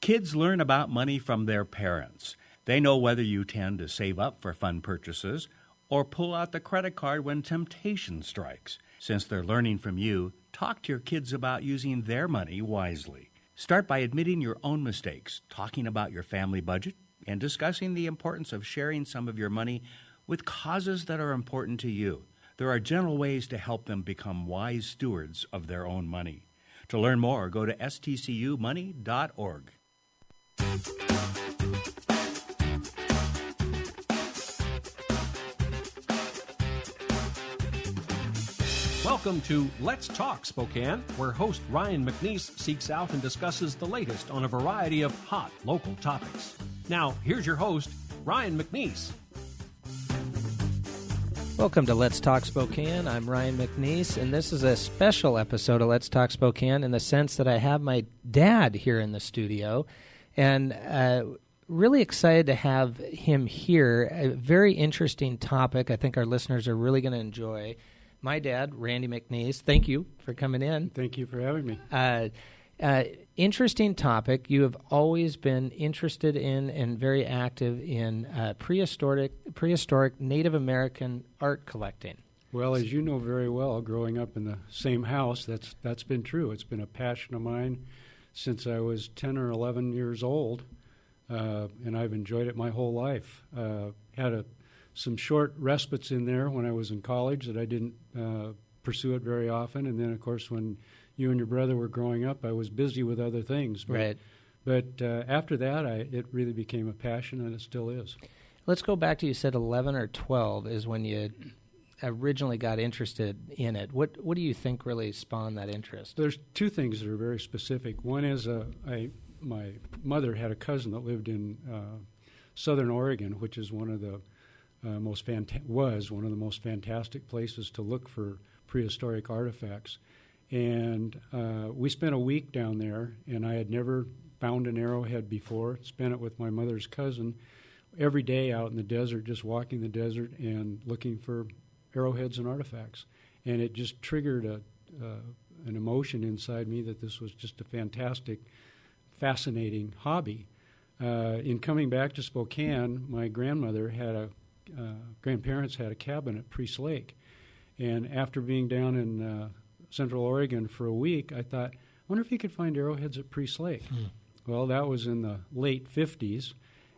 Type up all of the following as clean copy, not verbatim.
Kids learn about money from their parents. They know whether you tend to save up for fun purchases or pull out the credit card when temptation strikes. Since they're learning from you, talk to your kids about using their money wisely. Start by admitting your own mistakes, talking about your family budget, and discussing the importance of sharing some of your money with causes that are important to you. There are gentle ways to help them become wise stewards of their own money. To learn more, go to stcumoney.org. Welcome to Let's Talk Spokane, where host Ryan McNeice seeks out and discusses the latest on a variety of hot local topics. Now, here's your host, Ryan McNeice. Welcome to Let's Talk Spokane. I'm Ryan McNeice, and this is a special episode of Let's Talk Spokane in the sense that I have my dad here in the studio, and really excited to have him here. A very interesting topic I think our listeners are really going to enjoy. My dad, Randy McNeice, thank you for coming in. Thank you for having me. Interesting topic. You have always been interested in and very active in prehistoric Native American art collecting. Well, as you know very well, growing up in the same house, that's been true. It's been a passion of mine since I was 10 or 11 years old, and I've enjoyed it my whole life. Had some short respites in there when I was in college that I didn't pursue it very often, and then, of course, when you and your brother were growing up, I was busy with other things. Right. But after that, it really became a passion, and it still is. Let's go back to, you said 11 or 12 is when you originally got interested in it. What do you think really spawned that interest? There's two things that are very specific. One is my mother had a cousin that lived in southern Oregon, which is one of the most fantastic places to look for prehistoric artifacts. And we spent a week down there, and I had never found an arrowhead before. Spent it with my mother's cousin every day out in the desert, just walking the desert and looking for arrowheads and artifacts. And it just triggered an emotion inside me that this was just a fantastic, fascinating hobby. In coming back to Spokane, my grandparents had a cabin at Priest Lake. And after being down in Central Oregon for a week, I thought, I wonder if you could find arrowheads at Priest Lake. Well, that was in the late 50s,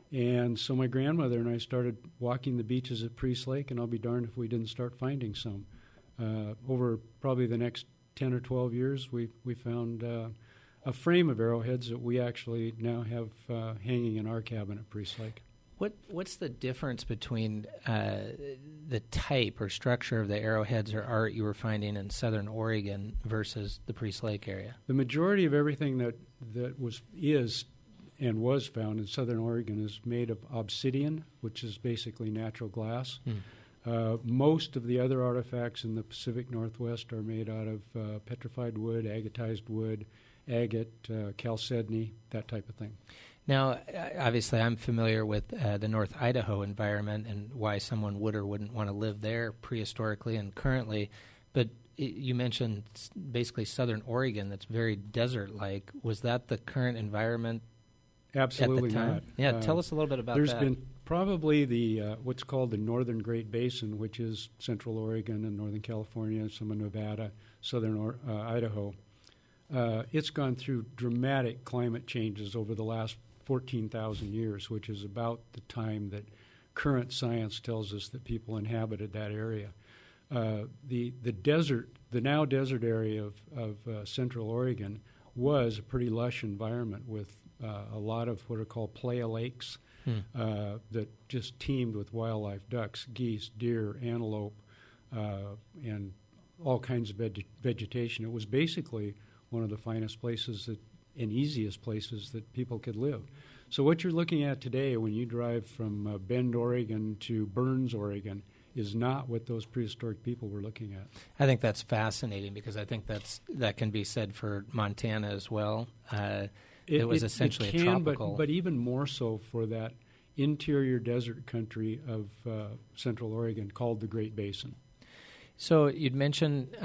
and so my grandmother and I started walking the beaches at Priest Lake, and I'll be darned if we didn't start finding some. Over probably the next 10 or 12 years, we found a frame of arrowheads that we actually now have hanging in our cabin at Priest Lake. What's the difference between the type or structure of the arrowheads or art you were finding in southern Oregon versus the Priest Lake area? The majority of everything that was found in southern Oregon is made of obsidian, which is basically natural glass. Most of the other artifacts in the Pacific Northwest are made out of petrified wood, agatized wood, agate, chalcedony, that type of thing. Now, obviously, I'm familiar with the North Idaho environment and why someone would or wouldn't want to live there prehistorically and currently, but you mentioned basically southern Oregon that's very desert-like. Was that the current environment Absolutely at the time? not. Yeah, tell us a little bit about that. There's been probably the what's called the Northern Great Basin, which is central Oregon and northern California, some of Nevada, southern Idaho. It's gone through dramatic climate changes over the last 14,000 years, which is about the time that current science tells us that people inhabited that area. The now desert area of central Oregon was a pretty lush environment with a lot of what are called playa lakes that just teemed with wildlife, ducks, geese, deer, antelope, and all kinds of vegetation. It was basically one of the finest places and easiest places that people could live. So what you're looking at today when you drive from Bend, Oregon to Burns, Oregon, is not what those prehistoric people were looking at. I think that's fascinating because I think that can be said for Montana as well. It was essentially a tropical. But even more so for that interior desert country of Central Oregon called the Great Basin. So you'd mentioned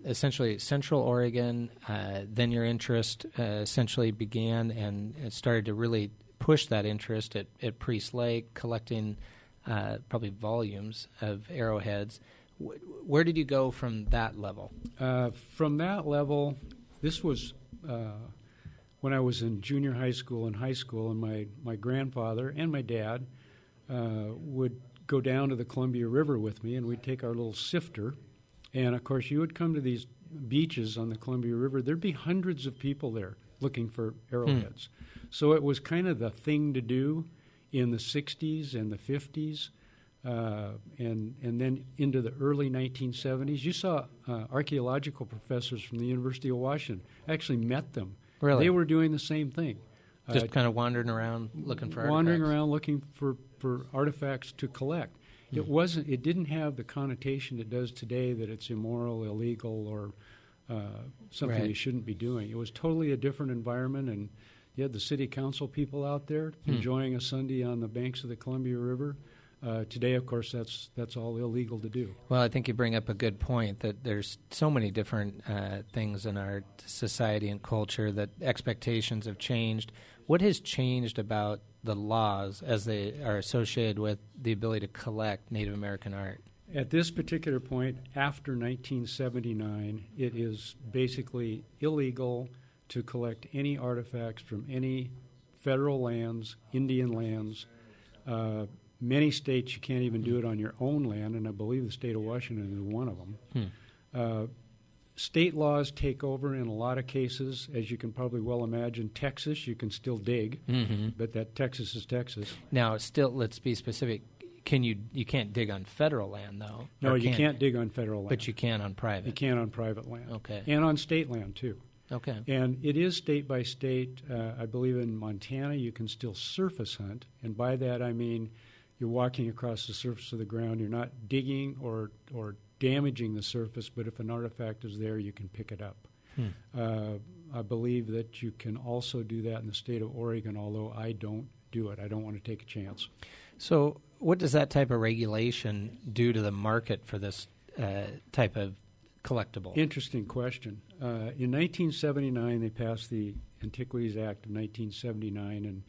essentially Central Oregon, then your interest essentially began and it started to really push that interest at Priest Lake, collecting probably volumes of arrowheads. Where did you go from that level? From that level, this was when I was in junior high school and high school, and my grandfather and my dad would go down to the Columbia River with me, and we'd take our little sifter. And, of course, you would come to these beaches on the Columbia River. There'd be hundreds of people there looking for arrowheads. So it was kind of the thing to do in the 60s and the 50s, and then into the early 1970s. You saw archaeological professors from the University of Washington. I actually met them. Really? They were doing the same thing. Just kind of wandering around looking for wandering artifacts. around looking for artifacts to collect. It didn't have the connotation it does today that it's immoral, illegal, or something Right. you shouldn't be doing. It was totally a different environment, and you had the city council people out there enjoying a Sunday on the banks of the Columbia River. Today, of course, that's all illegal to do. Well, I think you bring up a good point that there's so many different things in our society and culture that expectations have changed. What has changed about the laws as they are associated with the ability to collect Native American art? At this particular point, after 1979, it is basically illegal to collect any artifacts from any federal lands, Indian lands. Many states you can't even do it on your own land, and I believe the state of Washington is one of them. State laws take over in a lot of cases. As you can probably well imagine, Texas, you can still dig, but that Texas is Texas. Now, still, let's be specific. You can't dig on federal land, though? No, Or you can't dig on federal land. But you can on private? You can on private land. Okay. And on state land, too. Okay. And it is state by state. I believe in Montana you can still surface hunt, and by that I mean you're walking across the surface of the ground. You're not digging or damaging the surface, but if an artifact is there, you can pick it up. I believe that you can also do that in the state of Oregon, although I don't do it. I don't want to take a chance. So what does that type of regulation do to the market for this type of collectible? Interesting question. In 1979, they passed the Antiquities Act of 1979,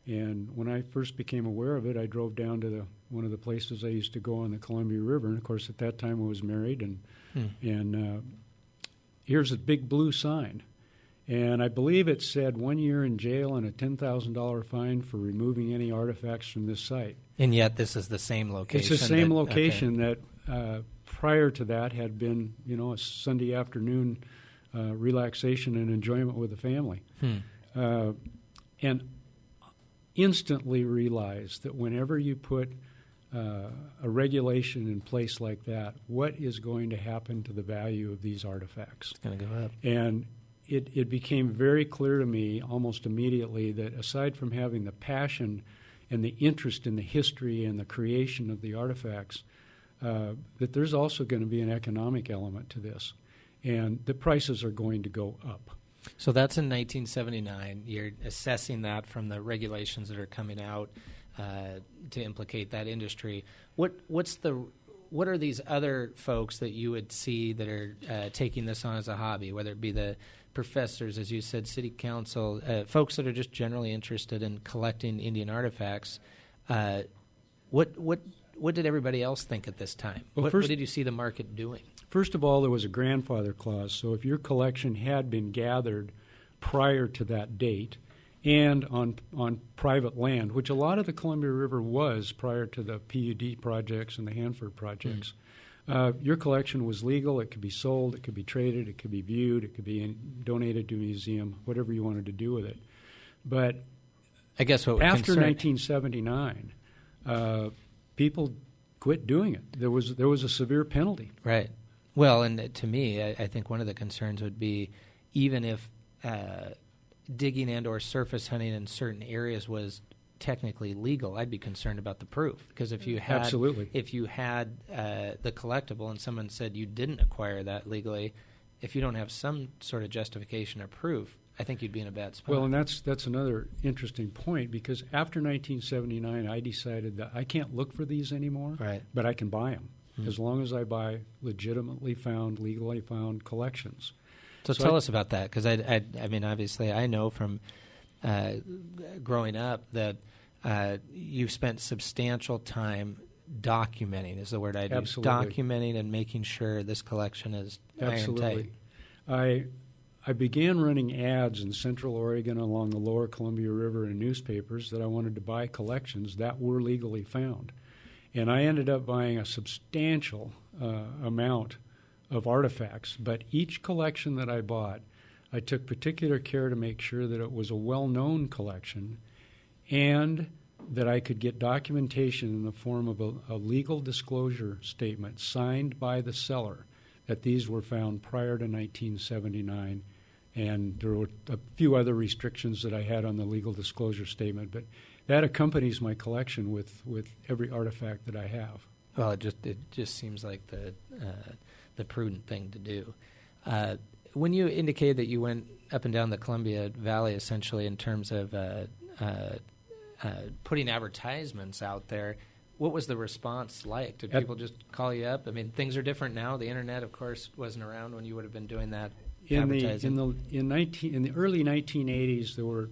and when I first became aware of it, I drove down to one of the places I used to go on the Columbia River, and of course at that time I was married, and here's a big blue sign, and I believe it said 1 year in jail and a $10,000 fine for removing any artifacts from this site. And yet this is the same location? It's the same location that prior to that had been, a Sunday afternoon relaxation and enjoyment with the family. And instantly realized that whenever you put a regulation in place like that, what is going to happen to the value of these artifacts? It's going to go up. And it became very clear to me almost immediately that aside from having the passion and the interest in the history and the creation of the artifacts, that there's also going to be an economic element to this. And the prices are going to go up. So that's in 1979. You're assessing that from the regulations that are coming out to implicate that industry. What are these other folks that you would see that are taking this on as a hobby, whether it be the professors, as you said, city council, folks that are just generally interested in collecting Indian artifacts? What did everybody else think at this time? Well, what did you see the market doing? First of all, there was a grandfather clause. So if your collection had been gathered prior to that date and on private land, which a lot of the Columbia River was prior to the PUD projects and the Hanford projects, your collection was legal. It could be sold, it could be traded, it could be viewed, it could be donated to a museum, whatever you wanted to do with it. But I guess what after 1979, people quit doing it. There was a severe penalty. Right. Well, and to me, I think one of the concerns would be even if digging and or surface hunting in certain areas was technically legal, I'd be concerned about the proof. Because if you had the collectible and someone said you didn't acquire that legally, if you don't have some sort of justification or proof, I think you'd be in a bad spot. Well, and that's another interesting point, because after 1979, I decided that I can't look for these anymore, right, but I can buy them. as long as I buy legitimately found, legally found collections. So tell us about that, because I mean, obviously, I know from growing up that you've spent substantial time documenting, is the word I'd use. Absolutely. Documenting and making sure this collection is Absolutely. iron tight. I began running ads in Central Oregon along the lower Columbia River in newspapers that I wanted to buy collections that were legally found. And I ended up buying a substantial amount of artifacts, but each collection that I bought, I took particular care to make sure that it was a well-known collection and that I could get documentation in the form of a legal disclosure statement signed by the seller that these were found prior to 1979. And there were a few other restrictions that I had on the legal disclosure statement, but that accompanies my collection with every artifact that I have. Well, it just seems like the prudent thing to do. When you indicated that you went up and down the Columbia Valley, essentially in terms of putting advertisements out there, what was the response like? Did people just call you up? I mean, things are different now. The internet, of course, wasn't around when you would have been doing that. In the early 1980s, there were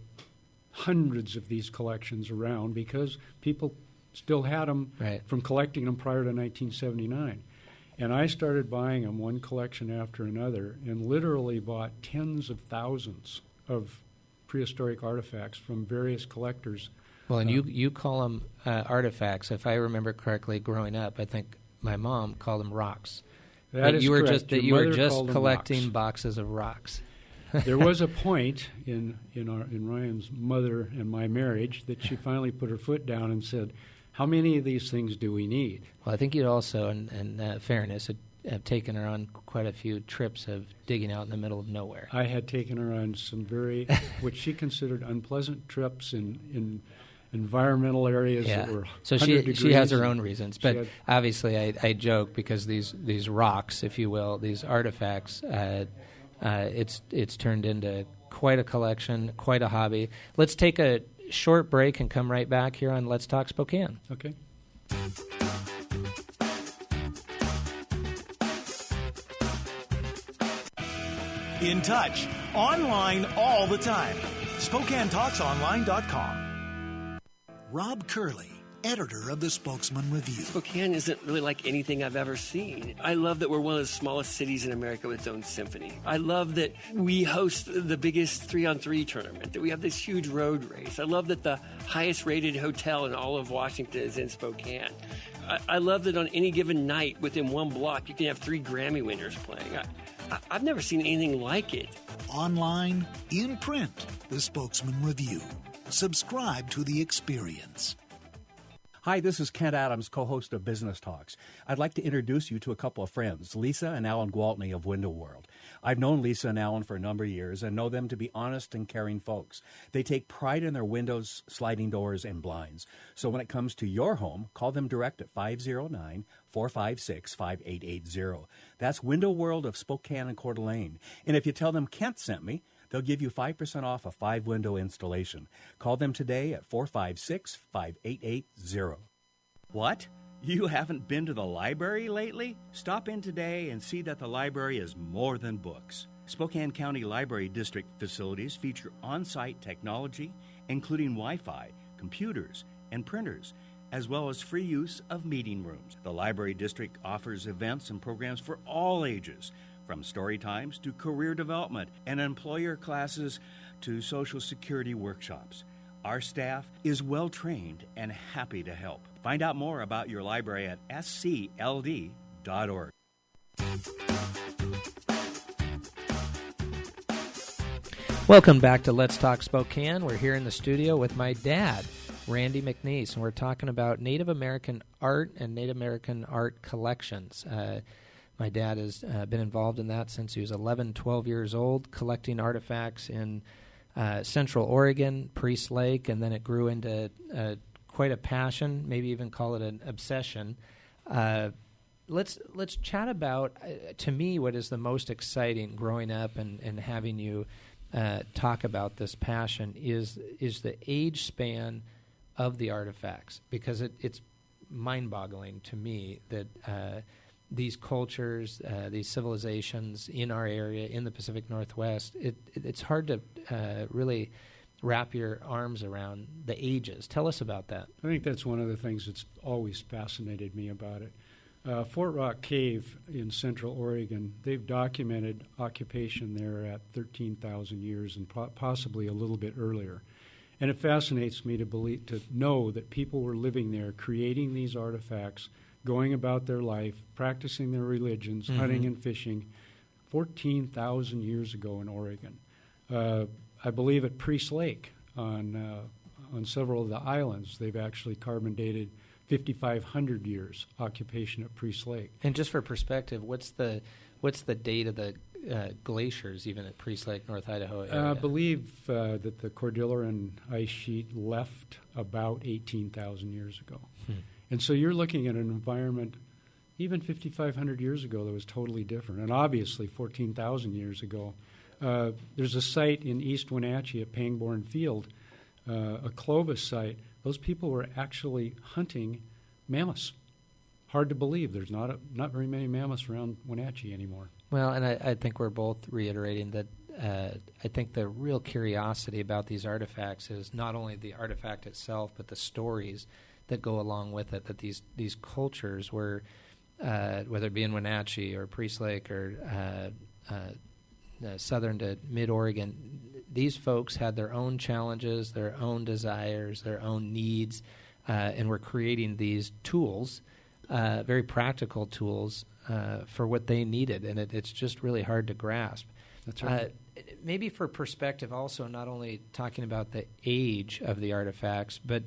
hundreds of these collections around because people still had them from collecting them prior to 1979. And I started buying them one collection after another and literally bought tens of thousands of prehistoric artifacts from various collectors. Well, and you call them artifacts. If I remember correctly, growing up, I think my mom called them rocks. That is correct. You were just collecting boxes of rocks. There was a point in Ryan's mother and my marriage that she finally put her foot down and said, "How many of these things do we need?" Well, I think you'd also, in fairness, have taken her on quite a few trips of digging out in the middle of nowhere. I had taken her on some very, what she considered unpleasant trips in environmental areas that were 100 degrees. She has her own reasons, but obviously I joke because these rocks, if you will, these artifacts, it's turned into quite a collection, quite a hobby. Let's take a short break and come right back here on Let's Talk Spokane. Okay. In touch, online all the time. SpokaneTalksOnline.com. Rob Curley, editor of the Spokesman Review. Spokane isn't really like anything I've ever seen. I love that we're one of the smallest cities in America with its own symphony. I love that we host the biggest 3-on-3 tournament, that we have this huge road race. I love that the highest rated hotel in all of Washington is in Spokane. I love that on any given night within one block you can have 3 Grammy winners playing. I've never seen anything like it. Online, in print, the Spokesman Review. Subscribe to the experience. Hi, this is Kent Adams, co-host of Business Talks. I'd like to introduce you to a couple of friends, Lisa and Alan Gwaltney of Window World. I've known Lisa and Alan for a number of years and know them to be honest and caring folks. They take pride in their windows, sliding doors, and blinds. So when it comes to your home, call them direct at 509-456-5880. That's Window World of Spokane and Coeur d'Alene. And if you tell them Kent sent me, they'll give you 5% off a 5-window installation. Call them today at 456-5880. What? You haven't been to the library lately? Stop in today and see that the library is more than books. Spokane County Library District facilities feature on-site technology, including Wi-Fi, computers, and printers, as well as free use of meeting rooms. The Library District offers events and programs for all ages, from story times to career development and employer classes to Social Security workshops. Our staff is well-trained and happy to help. Find out more about your library at scld.org. Welcome back to Let's Talk Spokane. We're here in the studio with my dad, Randy McNeice, and we're talking about Native American art and Native American art collections. My dad has been involved in that since he was 11, 12 years old, collecting artifacts in Central Oregon, Priest Lake, and then it grew into quite a passion, maybe even call it an obsession. Let's chat about, to me, what is the most exciting growing up and having you talk about this passion is the age span of the artifacts, because it's mind-boggling to me that these cultures, these civilizations in our area, in the Pacific Northwest, it's hard to really wrap your arms around the ages. Tell us about that. I think that's one of the things that's always fascinated me about it. Fort Rock Cave in Central Oregon, they've documented occupation there at 13,000 years and possibly a little bit earlier. And it fascinates me to know that people were living there, creating these artifacts, going about their life, practicing their religions, hunting and fishing, 14,000 years ago in Oregon. I believe at Priest Lake on several of the islands, they've actually carbon dated 5,500 years occupation at Priest Lake. And just for perspective, what's the date of the glaciers even at Priest Lake, North Idaho area? I believe that the Cordilleran ice sheet left about 18,000 years ago. And so you're looking at an environment even 5,500 years ago that was totally different. And obviously 14,000 years ago. There's a site in East Wenatchee at Pangbourne Field, a Clovis site. Those people were actually hunting mammoths. Hard to believe. There's not very many mammoths around Wenatchee anymore. Well, and I think we're both reiterating that I think the real curiosity about these artifacts is not only the artifact itself, but the stories that go along with it, that these cultures were, whether it be in Wenatchee or Priest Lake or southern to mid-Oregon, these folks had their own challenges, their own desires, their own needs, and were creating these tools, very practical tools, for what they needed, and it's just really hard to grasp. That's right. Maybe for perspective also, not only talking about the age of the artifacts, but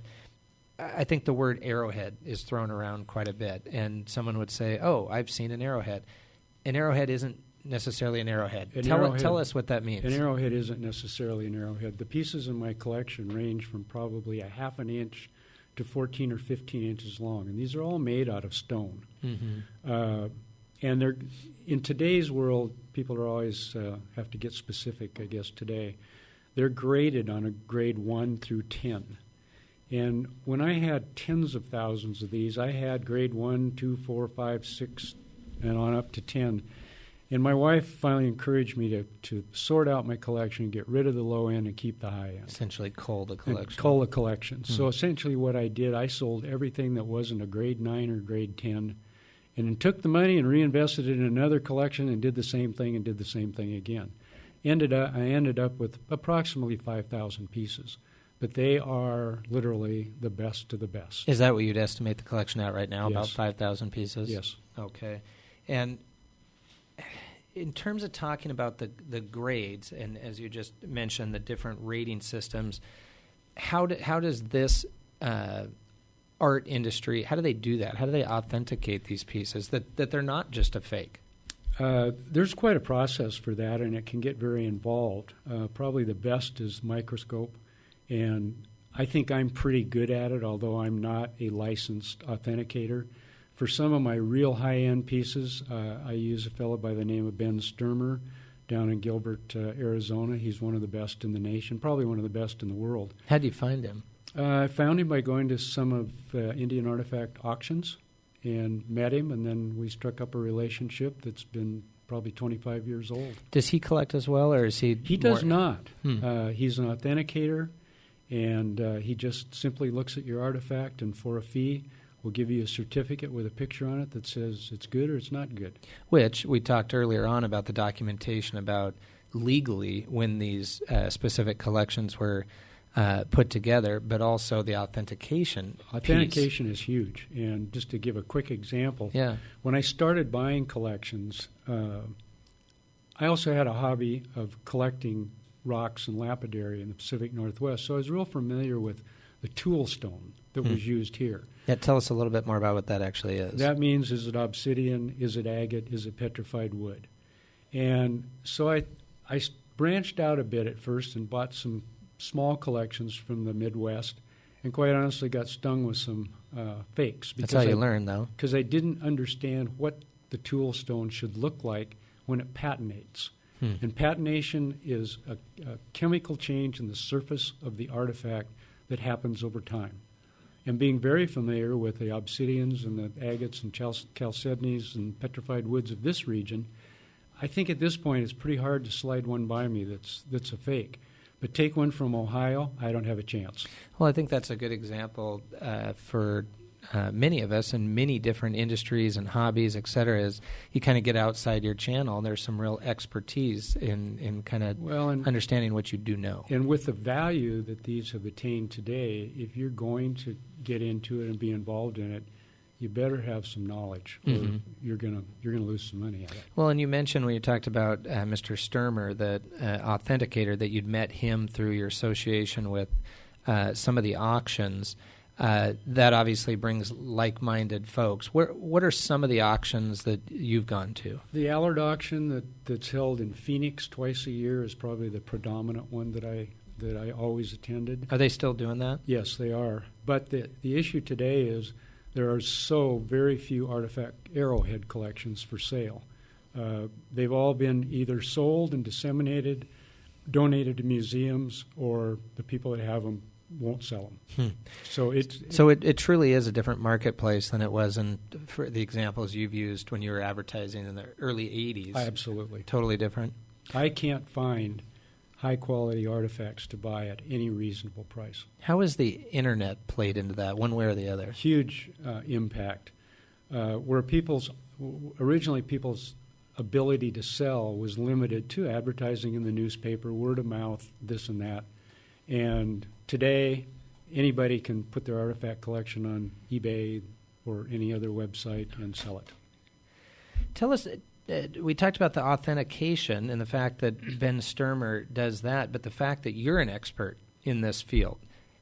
I think the word arrowhead is thrown around quite a bit, and someone would say, oh, I've seen an arrowhead. An arrowhead isn't necessarily an arrowhead. Tell us what that means. An arrowhead isn't necessarily an arrowhead. The pieces in my collection range from probably a half an inch to 14 or 15 inches long, and these are all made out of stone. And they're, in today's world, people are always have to get specific, I guess, today. They're graded on a grade 1 through 10. And when I had tens of thousands of these, I had grade 1, 2, 4, 5, 6, and on up to 10. And my wife finally encouraged me to sort out my collection, get rid of the low end, and keep the high end. Essentially cull the collection. Cull the collection. So essentially what I did, I sold everything that wasn't a grade 9 or grade 10, and then took the money and reinvested it in another collection and did the same thing and did the same thing again. I ended up with approximately 5,000 pieces. But they are literally the best of the best. Is that what you'd estimate the collection at right now, Yes. about 5,000 pieces? Yes. Okay. And in terms of talking about the grades, and as you just mentioned, the different rating systems, how does this art industry, how do they do that? How do they authenticate these pieces, that they're not just a fake? There's quite a process for that, and it can get very involved. Probably the best is microscope. And I think I'm pretty good at it, although I'm not a licensed authenticator. For some of my real high-end pieces, I use a fellow by the name of Ben Sturmer down in Gilbert, Arizona. He's one of the best in the nation, probably one of the best in the world. How do you find him? I found him by going to some of Indian artifact auctions and met him, and then we struck up a relationship that's been probably 25 years old. Does he collect as well, or is he? He does not. He's an authenticator. And he just simply looks at your artifact and for a fee will give you a certificate with a picture on it that says it's good or it's not good. Which we talked earlier on about the documentation about legally when these specific collections were put together, but also the authentication. Authentication is huge. And just to give a quick example, when I started buying collections, I also had a hobby of collecting rocks and lapidary in the Pacific Northwest, so I was real familiar with the tool stone that was used here. Yeah, tell us a little bit more about what that actually is. That means, is it obsidian, is it agate, is it petrified wood? And so I branched out a bit at first and bought some small collections from the Midwest, and quite honestly got stung with some fakes. That's how you learn, though. Because I didn't understand what the tool stone should look like when it patinates. And patination is a chemical change in the surface of the artifact that happens over time. and being very familiar with the obsidians and the agates and chalcedonies and petrified woods of this region, I think at this point it's pretty hard to slide one by me that's a fake. But take one from Ohio, I don't have a chance. Well, I think that's a good example for many of us in many different industries and hobbies, et cetera, is you kind of get outside your channel and there's some real expertise in kind of understanding what you do know. And with the value that these have attained today, if you're going to get into it and be involved in it, you better have some knowledge, or you're gonna lose some money at it. Well, and you mentioned when you talked about Mr. Sturmer, the authenticator, that you'd met him through your association with some of the auctions. That obviously brings like-minded folks. What are some of the auctions that you've gone to? The Allard auction that's held in Phoenix twice a year is probably the predominant one that I always attended. Are they still doing that? Yes, they are. But the issue today is there are so very few artifact arrowhead collections for sale. They've all been either sold and disseminated, donated to museums, or the people that have them won't sell them. So it truly is a different marketplace than it was for the examples you've used when you were advertising in the early 80s. Absolutely. Totally different. I can't find high-quality artifacts to buy at any reasonable price. How has the Internet played into that, one way or the other? Huge impact. Where originally people's ability to sell was limited to advertising in the newspaper, word of mouth, this and that. And today, anybody can put their artifact collection on eBay or any other website and sell it. Tell us, we talked about the authentication and the fact that Ben Sturmer does that, but the fact that you're an expert in this field.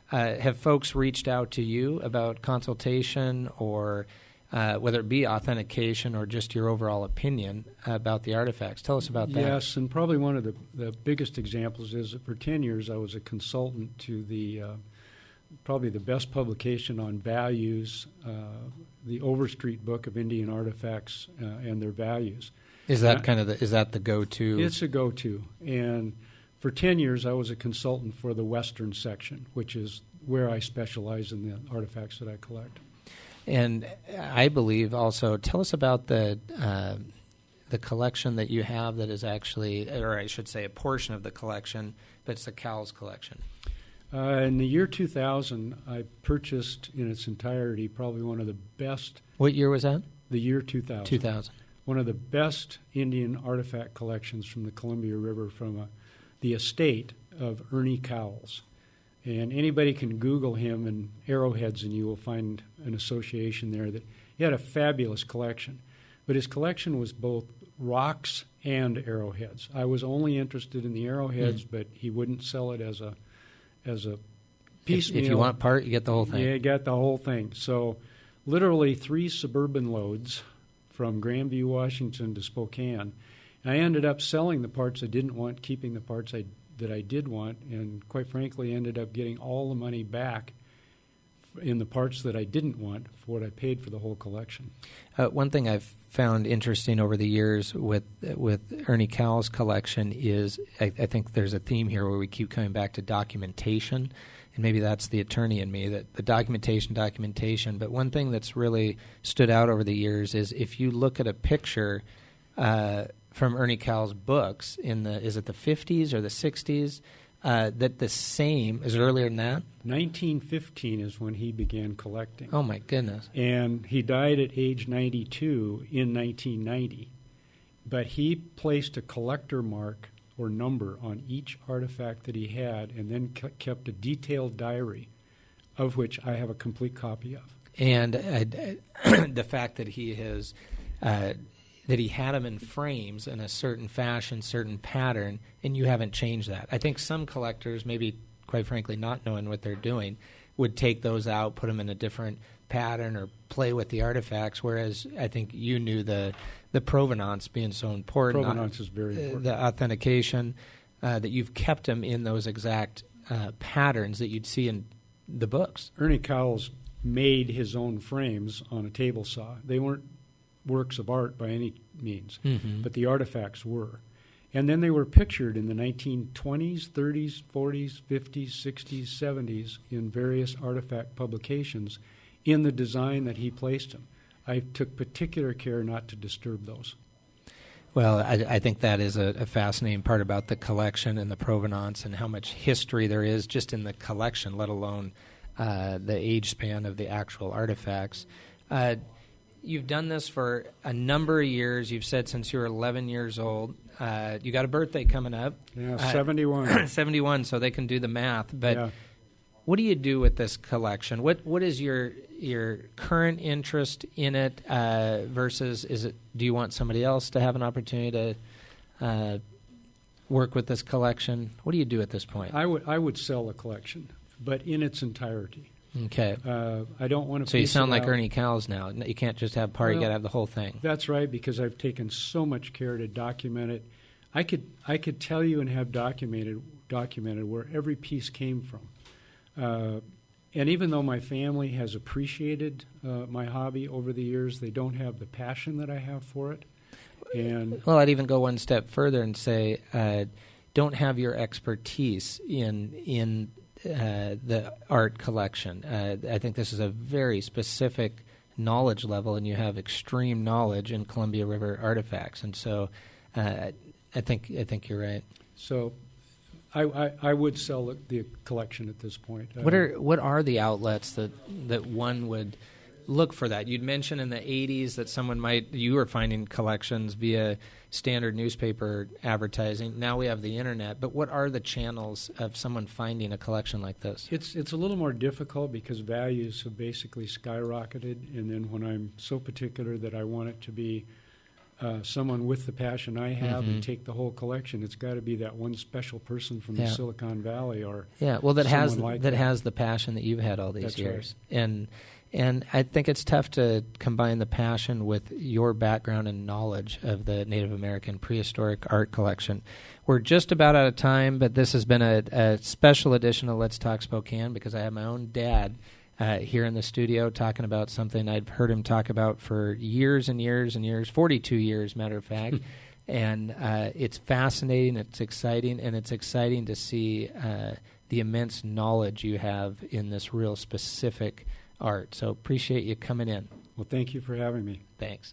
Have folks reached out to you about consultation or whether it be authentication or just your overall opinion about the artifacts? Tell us about that. Yes, and probably one of the biggest examples is that for 10 years I was a consultant to the probably the best publication on values, the Overstreet Book of Indian Artifacts and their values. Is that is that the go-to? It's a go-to. And for 10 years I was a consultant for the Western section, which is where I specialize in the artifacts that I collect. And I believe also, tell us about the collection that you have that is actually, or I should say a portion of the collection, but it's the Cowles collection. In the year 2000, I purchased in its entirety probably one of the best. What year was that? The year 2000. 2000. One of the best Indian artifact collections from the Columbia River from the estate of Ernie Cowles. And anybody can Google him and arrowheads, and you will find an association there. That he had a fabulous collection, but his collection was both rocks and arrowheads. I was only interested in the arrowheads, but he wouldn't sell it as a piecemeal. If you want part, you get the whole thing. Yeah, you get the whole thing. So literally 3 suburban loads from Grandview, Washington to Spokane. And I ended up selling the parts I didn't want, keeping the parts that I did want, and quite frankly ended up getting all the money back in the parts that I didn't want for what I paid for the whole collection. One thing I've found interesting over the years with Ernie Cowles' collection is I think there's a theme here where we keep coming back to documentation, and maybe that's the attorney in me, that the documentation. But one thing that's really stood out over the years is if you look at a picture from Ernie Cowles' books is it the 50s or the 60s, that the same, is it earlier than that? 1915 is when he began collecting. Oh, my goodness. And he died at age 92 in 1990. But he placed a collector mark or number on each artifact that he had and then kept a detailed diary, of which I have a complete copy of. And the fact that he has... that he had them in frames in a certain fashion, certain pattern, and you haven't changed that. I think some collectors, maybe quite frankly not knowing what they're doing, would take those out, put them in a different pattern, or play with the artifacts, whereas I think you knew the provenance being so important. Provenance is very important. The authentication, that you've kept them in those exact patterns that you'd see in the books. Ernie Cowles made his own frames on a table saw. They weren't works of art by any means, but the artifacts were. And then they were pictured in the 1920s, 30s, 40s, 50s, 60s, 70s in various artifact publications in the design that he placed them. I took particular care not to disturb those. Well, I think that is a fascinating part about the collection and the provenance and how much history there is just in the collection, let alone the age span of the actual artifacts. You've done this for a number of years. You've said since you were 11 years old. You got a birthday coming up. Yeah, 71. 71, so they can do the math. But yeah. What do you do with this collection? What is your current interest in it versus do you want somebody else to have an opportunity to work with this collection? What do you do at this point? I would sell the collection, but in its entirety. Okay. I don't want to. So you sound like Ernie Cowles now. You can't just have part. You got to have the whole thing. That's right, because I've taken so much care to document it. I could tell you and have documented where every piece came from. And even though my family has appreciated my hobby over the years, they don't have the passion that I have for it. And well, I'd even go one step further and say, don't have your expertise in the art collection. I think this is a very specific knowledge level, and you have extreme knowledge in Columbia River artifacts. And so, I think you're right. So, I would sell the collection at this point. What are the outlets that one would look for that? You'd mentioned in the 80s that you were finding collections via standard newspaper advertising. Now we have the internet. But what are the channels of someone finding a collection like this? It's a little more difficult because values have basically skyrocketed. And then when I'm so particular that I want it to be someone with the passion I have and take the whole collection, it's got to be that one special person from the Silicon Valley or that has like that has the passion that you've had all these That's years. Right. And I think it's tough to combine the passion with your background and knowledge of the Native American prehistoric art collection. We're just about out of time, but this has been a special edition of Let's Talk Spokane because I have my own dad here in the studio talking about something I've heard him talk about for years and years and years, 42 years, matter of fact. And it's fascinating, it's exciting, and it's exciting to see the immense knowledge you have in this real specific art. So appreciate you coming in. Well, thank you for having me. Thanks.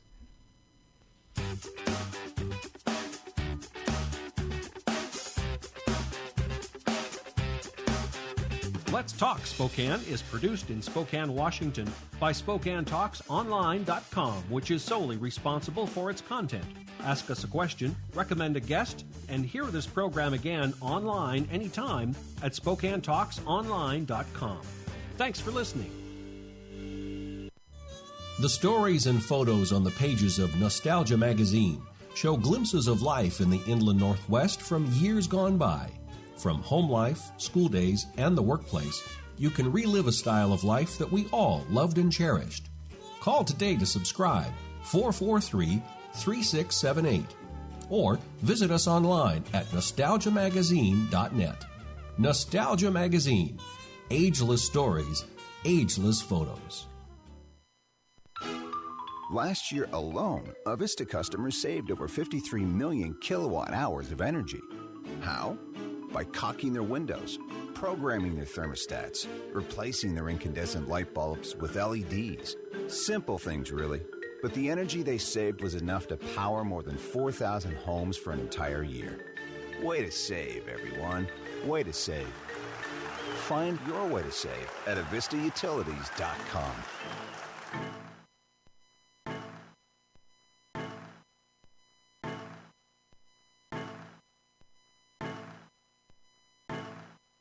Let's Talk Spokane is produced in Spokane, Washington by SpokaneTalksOnline.com, which is solely responsible for its content. Ask us a question, recommend a guest, and hear this program again online anytime at SpokaneTalksOnline.com. Thanks for listening. The stories and photos on the pages of Nostalgia magazine show glimpses of life in the inland Northwest from years gone by. From home life, school days, and the workplace, you can relive a style of life that we all loved and cherished. Call today to subscribe, 443-3678, or visit us online at nostalgiamagazine.net. Nostalgia Magazine. Ageless stories, ageless photos. Last year alone, Avista customers saved over 53 million kilowatt hours of energy. How? By caulking their windows, programming their thermostats, replacing their incandescent light bulbs with LEDs. Simple things, really. But the energy they saved was enough to power more than 4,000 homes for an entire year. Way to save, everyone. Way to save. Find your way to save at avistautilities.com.